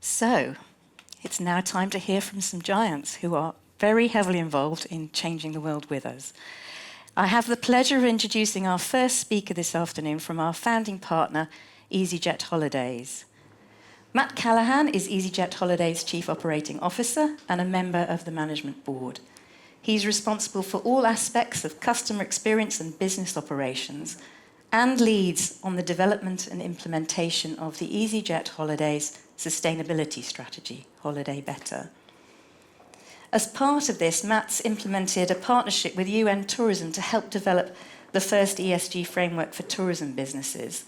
So, it's now time to hear from some giants who are very heavily involved in changing the world with us. I have the pleasure of introducing our first speaker this afternoon from our founding partner, easyJet Holidays. Matt Callaghan is easyJet Holidays Chief Operating Officer and a member of the management board. He's responsible for all aspects of customer experience and business operations, and leads on the development and implementation of the easyJet Holidays sustainability strategy, Holiday Better. As part of this, Matt's implemented a partnership with UN Tourism to help develop the first ESG framework for tourism businesses,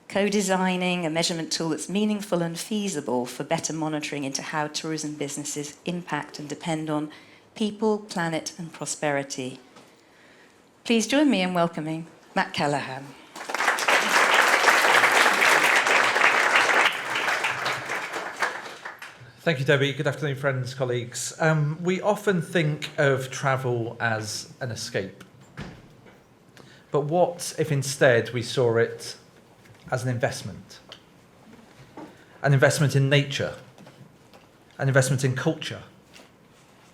co-designing a measurement tool that's meaningful and feasible for better monitoring into how tourism businesses impact and depend on people, planet, and prosperity. Please join me in welcoming Matt Callaghan. Thank you, Debbie. Good afternoon, friends, colleagues. We often think of travel as an escape. But what if instead we saw it as an investment? An investment in nature, an investment in culture,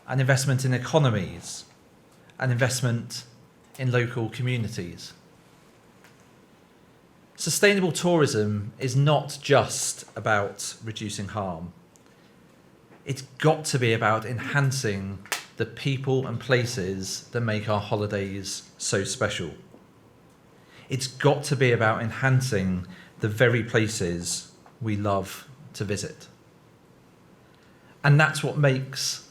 an investment in economies, an investment in local communities. Sustainable tourism is not just about reducing harm. It's got to be about enhancing the people and places that make our holidays so special. It's got to be about enhancing the very places we love to visit. And that's what makes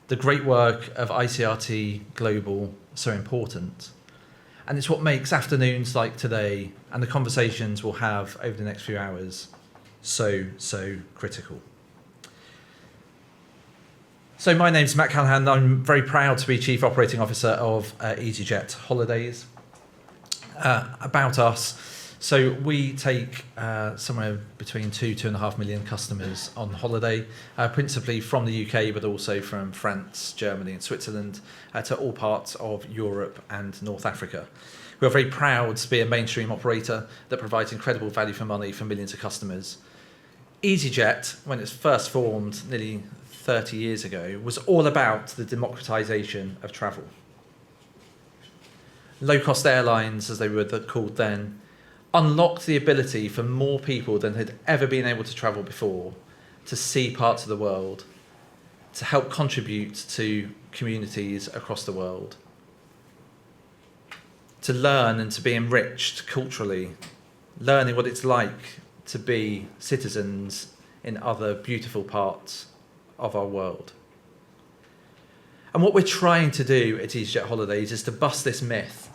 the great work of ICRT Global so important. And it's what makes afternoons like today and the conversations we'll have over the next few hours so critical. So my name's Matt Callaghan. I'm very proud to be Chief Operating Officer of easyJet Holidays. About us, so we take somewhere between 2.5 million customers on holiday, principally from the UK, but also from France, Germany and Switzerland, to all parts of Europe and North Africa. We are very proud to be a mainstream operator that provides incredible value for money for millions of customers. easyJet, when it was first formed nearly 30 years ago, was all about the democratisation of travel. Low-cost airlines, as they were called then, unlocked the ability for more people than had ever been able to travel before to see parts of the world, to help contribute to communities across the world, to learn and to be enriched culturally, learning what it's like to be citizens in other beautiful parts of our world. And what we're trying to do at easyJet Holidays is to bust this myth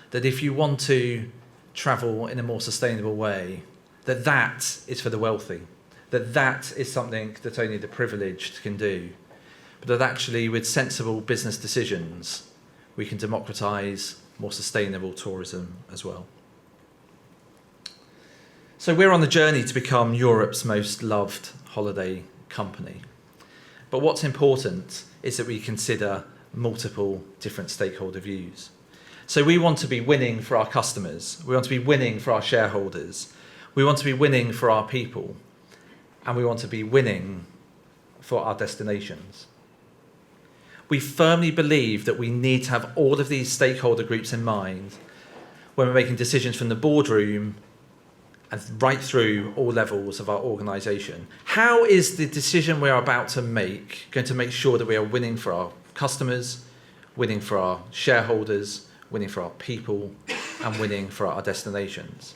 that if you want to travel in a more sustainable way, that is for the wealthy, that is something that only the privileged can do, but that actually with sensible business decisions, we can democratise more sustainable tourism as well. So we're on the journey to become Europe's most loved holiday company. But what's important is that we consider multiple different stakeholder views. So we want to be winning for our customers, we want to be winning for our shareholders, we want to be winning for our people, and we want to be winning for our destinations. We firmly believe that we need to have all of these stakeholder groups in mind when we're making decisions from the boardroom and right through all levels of our organisation. How is the decision we're about to make going to make sure that we are winning for our customers, winning for our shareholders, winning for our people, and winning for our destinations?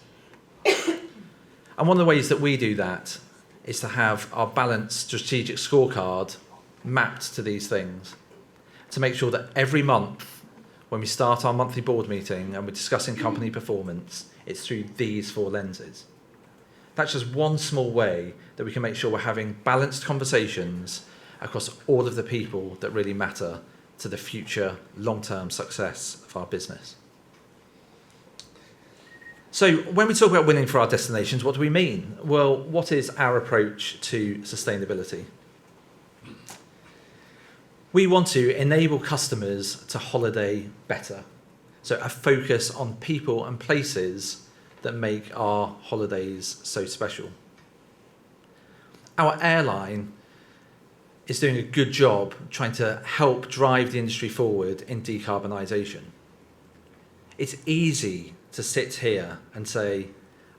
And one of the ways that we do that is to have our balanced strategic scorecard mapped to these things, to make sure that every month when we start our monthly board meeting and we're discussing company performance, it's through these four lenses. That's just one small way that we can make sure we're having balanced conversations across all of the people that really matter to the future long-term success of our business. So when we talk about winning for our destinations, what do we mean? Well, what is our approach to sustainability? We want to enable customers to holiday better. So a focus on people and places that make our holidays so special. our airline is doing a good job trying to help drive the industry forward in decarbonisation. It's easy to sit here and say,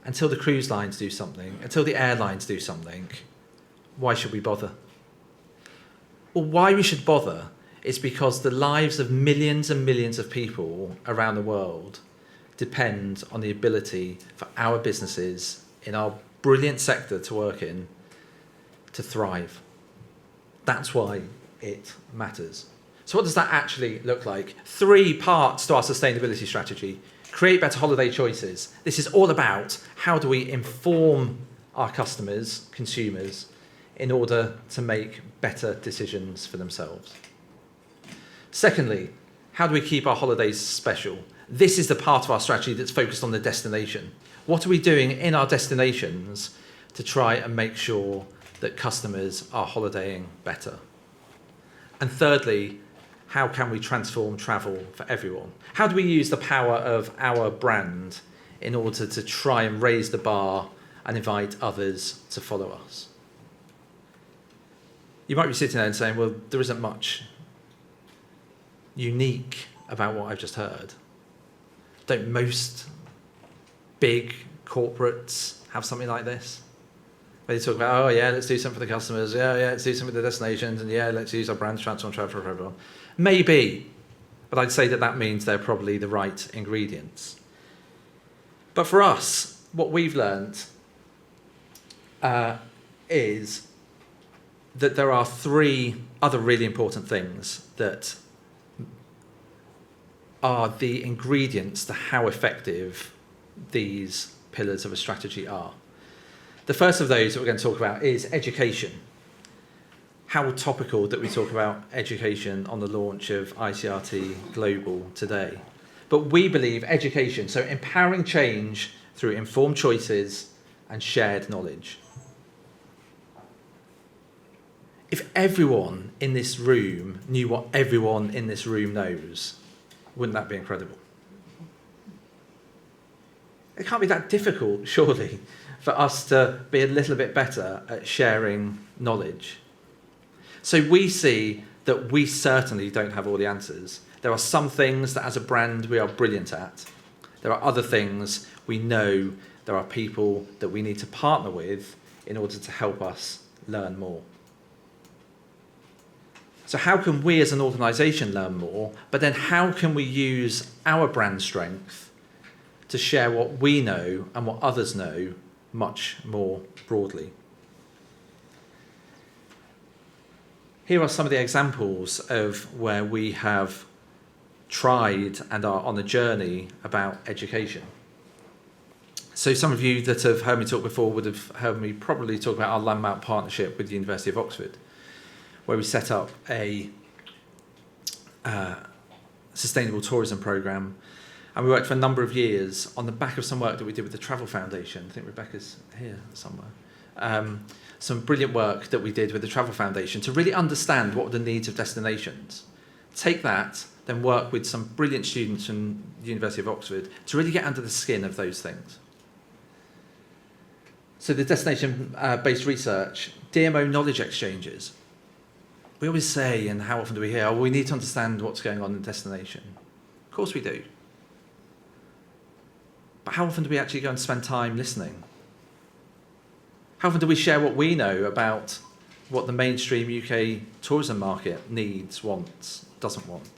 until the cruise lines do something, until the airlines do something, why should we bother? Well, why we should bother is because the lives of millions and millions of people around the world depend on the ability for our businesses in our brilliant sector to work in to thrive. That's why it matters. So what does that actually look like? 3 parts to our sustainability strategy. Create better holiday choices. This is all about how do we inform our customers, consumers, in order to make better decisions for themselves. Secondly, how do we keep our holidays special? This is the part of our strategy that's focused on the destination. What are we doing in our destinations to try and make sure that customers are holidaying better? And thirdly, how can we transform travel for everyone? How do we use the power of our brand in order to try and raise the bar and invite others to follow us? You might be sitting there and saying, well, there isn't much unique about what I've just heard. Don't most big corporates have something like this? Where they talk about, oh yeah, let's do something for the customers, yeah, let's do something for the destinations, and yeah, let's use our brand to transform travel for everyone. Maybe, but I'd say that means they're probably the right ingredients. But for us, what we've learned is that there are 3 other really important things that are the ingredients to how effective these pillars of a strategy are. The first of those that we're going to talk about is education. How topical that we talk about education on the launch of ICRT Global today. But we believe education, so empowering change through informed choices and shared knowledge. If everyone in this room knew what everyone in this room knows, wouldn't that be incredible? It can't be that difficult, surely, for us to be a little bit better at sharing knowledge. So we see that we certainly don't have all the answers. There are some things that as a brand we are brilliant at. There are other things we know there are people that we need to partner with in order to help us learn more. So how can we as an organisation learn more, but then how can we use our brand strength to share what we know and what others know much more broadly? Here are some of the examples of where we have tried and are on a journey about education. So some of you that have heard me talk before would have heard me probably talk about our landmark partnership with the University of Oxford, where we set up a sustainable tourism programme. And we worked for a number of years on the back of some work that we did with the Travel Foundation. I think Rebecca's here somewhere. Some brilliant work that we did with the Travel Foundation to really understand what were the needs of destinations. Take that, then work with some brilliant students from the University of Oxford to really get under the skin of those things. So the destination-based research, DMO knowledge exchanges. We always say, and how often do we hear, oh, we need to understand what's going on in the destination. Of course we do. But how often do we actually go and spend time listening? How often do we share what we know about what the mainstream UK tourism market needs, wants, doesn't want?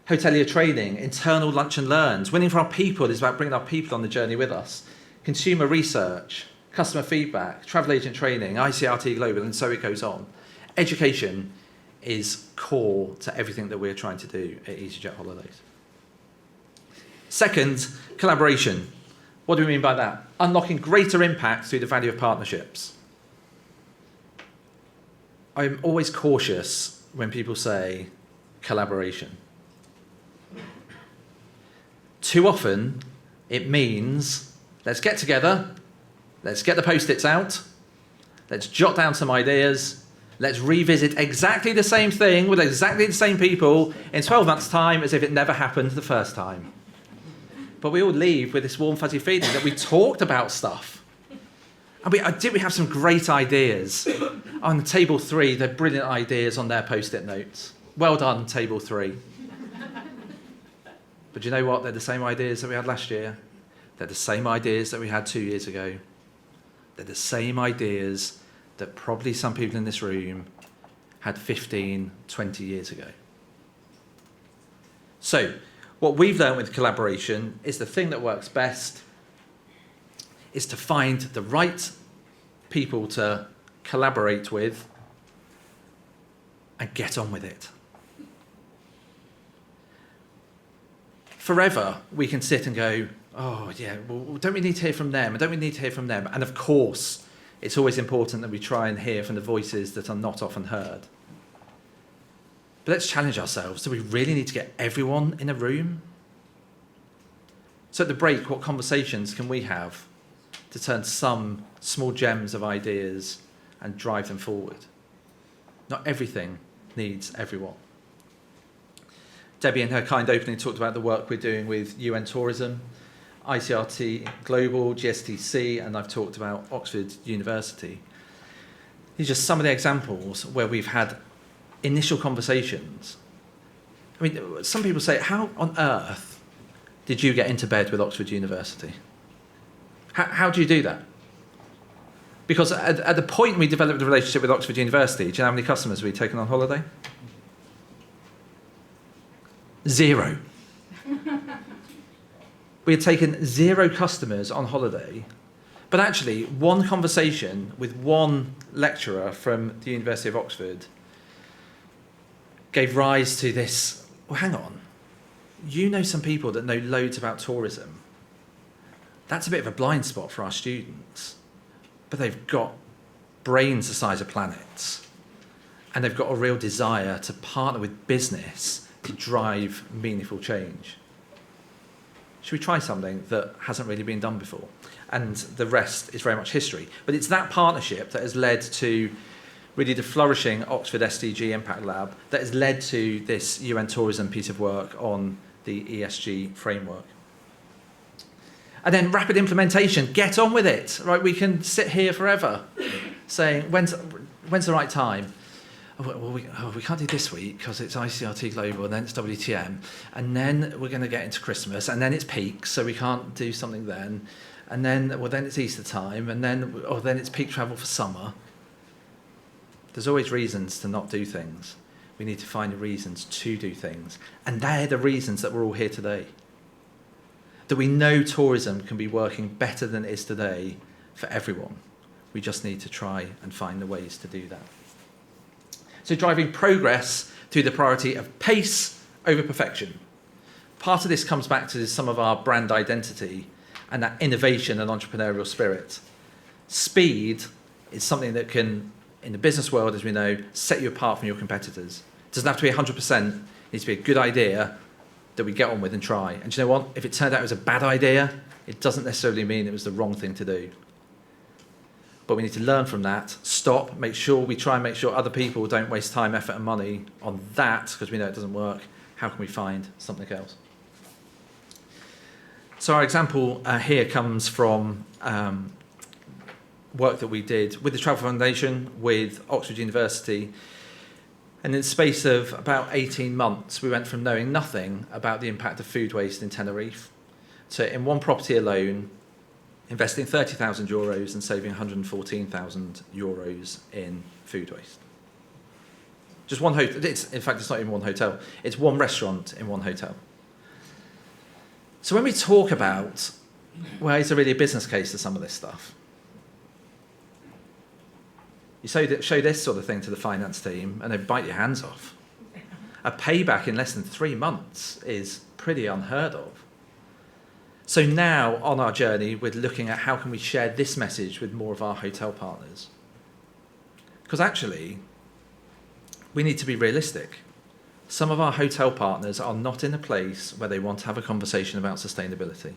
Hotelier training, internal lunch and learns. Winning for our people is about bringing our people on the journey with us. Consumer research, customer feedback, travel agent training, ICRT Global, and so it goes on. Education is core to everything that we're trying to do at easyJet Holidays. Second, collaboration. What do we mean by that? Unlocking greater impact through the value of partnerships. I'm always cautious when people say collaboration. Too often, it means let's get together, let's get the post-its out, let's jot down some ideas, let's revisit exactly the same thing with exactly the same people in 12 months' time as if it never happened the first time. But we all leave with this warm, fuzzy feeling that we talked about stuff. And we have some great ideas. On table 3, they're brilliant ideas on their post-it notes. Well done, table 3. But do you know what? They're the same ideas that we had last year. They're the same ideas that we had 2 years ago. They're the same ideas that probably some people in this room had 15, 20 years ago. So, what we've learned with collaboration is the thing that works best is to find the right people to collaborate with and get on with it. Forever, we can sit and go, oh yeah, well, don't we need to hear from them? And don't we need to hear from them? And of course, it's always important that we try and hear from the voices that are not often heard. But let's challenge ourselves. Do we really need to get everyone in a room? So at the break, what conversations can we have to turn some small gems of ideas and drive them forward? Not everything needs everyone. Debbie, in her kind opening, talked about the work we're doing with UN Tourism, ICRT Global, GSTC, and I've talked about Oxford University. These are just some of the examples where we've had initial conversations. I mean, some people say, how on earth did you get into bed with Oxford University? How do you do that? Because at the point we developed a relationship with Oxford University, do you know how many customers we'd taken on holiday? 0. We had taken 0 customers on holiday, but actually one conversation with one lecturer from the University of Oxford gave rise to this, well, hang on, you know some people that know loads about tourism. That's a bit of a blind spot for our students, but they've got brains the size of planets, and they've got a real desire to partner with business to drive meaningful change. Should we try something that hasn't really been done before? And the rest is very much history. But it's that partnership that has led to really the flourishing Oxford SDG Impact Lab that has led to this UN Tourism piece of work on the ESG framework. And then rapid implementation, get on with it, right? We can sit here forever saying, when's the right time? Well, we can't do this week because it's ICRT Global, and then it's WTM, and then we're going to get into Christmas, and then it's peak, so we can't do something then, and then it's Easter time, and then it's peak travel for summer. There's always reasons to not do things. We need to find the reasons to do things, and they're the reasons that we're all here today. That we know tourism can be working better than it is today for everyone. We just need to try and find the ways to do that. So driving progress through the priority of pace over perfection. Part of this comes back to some of our brand identity and that innovation and entrepreneurial spirit. Speed is something that can, in the business world, as we know, set you apart from your competitors. It doesn't have to be 100%. It needs to be a good idea that we get on with and try. And do you know what? If it turned out it was a bad idea, it doesn't necessarily mean it was the wrong thing to do. But we need to learn from that, stop, try and make sure other people don't waste time, effort and money on that because we know it doesn't work. How can we find something else? So our example here comes from work that we did with the Travel Foundation, with Oxford University. And in the space of about 18 months, we went from knowing nothing about the impact of food waste in Tenerife to, in one property alone, investing €30,000 and saving €114,000 in food waste. Just one hotel. In fact, it's not even one hotel. It's one restaurant in one hotel. So when we talk about, well, is there really a business case to some of this stuff? You show this sort of thing to the finance team and they bite your hands off. A payback in less than 3 months is pretty unheard of. So now on our journey, we're looking at how can we share this message with more of our hotel partners. Because actually, we need to be realistic. Some of our hotel partners are not in a place where they want to have a conversation about sustainability.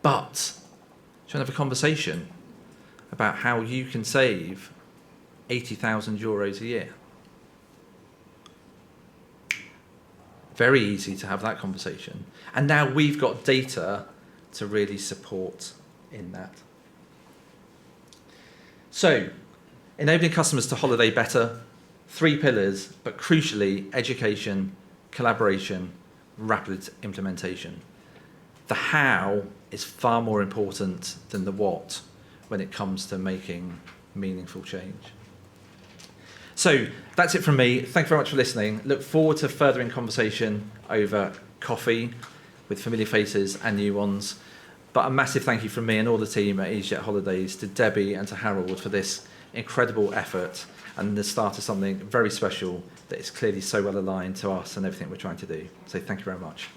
But do you want to have a conversation about how you can save €80,000 a year? Very easy to have that conversation. And now we've got data to really support in that. So, enabling customers to holiday better, 3 pillars, but crucially, education, collaboration, rapid implementation. The how is far more important than the what when it comes to making meaningful change. So that's it from me. Thank you very much for listening. Look forward to furthering conversation over coffee with familiar faces and new ones. But a massive thank you from me and all the team at easyJet Holidays, to Debbie and to Harold for this incredible effort and the start of something very special that is clearly so well aligned to us and everything we're trying to do. So thank you very much.